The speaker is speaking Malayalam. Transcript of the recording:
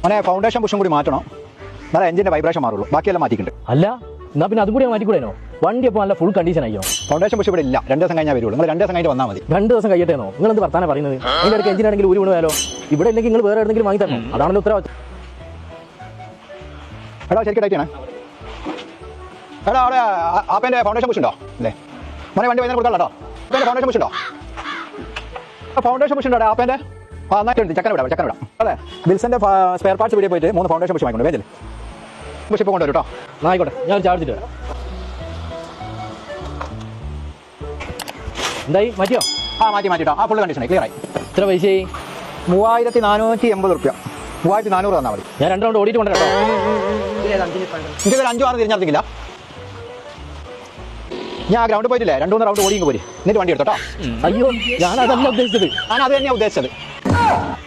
അങ്ങനെ ഫൗണ്ടേഷൻ പുഷും കൂടി മാറ്റണം, എന്നാലേ എഞ്ചിൻ്റെ വൈബ്രേഷൻ മാറുള്ളൂ. ബാക്കിയെല്ലാം മാറ്റിയിട്ടുണ്ട്. അല്ല എന്നാ പിന്നെ അതും കൂടി മാറ്റിക്കൂടേനോ? വണ്ടി അപ്പോൾ നല്ല ഫുൾ കണ്ടീഷൻ ആയോ? ഫൗണ്ടേഷൻ പുഷ് ഇവിടെ ഇല്ല, 2 ദിവസം കഴിഞ്ഞാൽ വരുള്ളൂ. നിങ്ങൾ 2 ദിവസം കഴിഞ്ഞ് വന്നാൽ മതി. 2 ദിവസം കഴിയട്ടേനോ? നിങ്ങൾ എന്ത് വർത്താനം പറയുന്നത്? അതിൻ്റെ ഇടയ്ക്ക് എഞ്ചിനാണെങ്കിൽ ഒരു വീണ് പോയാലോ? ഇവിടെ ഇല്ലെങ്കിൽ നിങ്ങൾ വേറെ എവിടെയെങ്കിലും വാങ്ങി തരണം. അതാണല്ലോ ഉത്തരവാദിത്വം. എടാ ശരിക്കും ടൈറ്റാണ്. എടാ അവിടെ ആപ്പേൻ്റെ ഫൗണ്ടേഷൻ പുഷ് ഉണ്ടോ? അല്ലേ മോനെ വണ്ടി വൈകുന്നേരം കൊടുക്കാം കേട്ടോ. ആപ്പേൻ്റെ ഫൗണ്ടേഷൻ പുഷ് ഉണ്ടോ? ഫൗണ്ടേഷൻ പുഷ് ഉണ്ടോ ആപ്പേൻ്റെ? ആ നന്നായിട്ടുണ്ട്. ചക്കന വിടാം. അതെ ബിൽസിൻ്റെ സ്പെയർ പാർട്സ് വീഡിയോ പോയിട്ട് 3 ഫൗണ്ടേഷൻ പുഷ് വാങ്ങിക്കൊണ്ട് വേജല്ലേ പുഷ് ഇപ്പോൾ കൊണ്ടുവരും കേട്ടോ. ആയിക്കോട്ടെ, ഞാൻ ചാർജ് ചെയ്ത് തരാം. എന്തായി മാറ്റിയോ? ആ മാറ്റിട്ടോ. ആ ഫുൾ കണ്ടീഷനായി, ക്ലിയർ ആയി. എത്ര പൈസയായി? 3480 റുപ്യ. 3400 തന്നാൽ മതി. ഞാൻ 2 റൗണ്ട് ഓടിയിട്ട് കൊണ്ടുവരാം കേട്ടോ. എനിക്ക് 5-6 തിരിഞ്ഞറിഞ്ഞില്ല. ഞാൻ ആ ഗ്രൗണ്ടിൽ പോയിട്ടില്ലേ, 2-3 റൗണ്ട് ഓടിയെങ്കിൽ പോരി, എന്നിട്ട് വണ്ടി എടുത്തോട്ടോ. അയ്യോ, ഞാൻ അതല്ല ഉദ്ദേശിച്ചത്. ഞാൻ അത് തന്നെയാണ് ഉദ്ദേശിച്ചത്.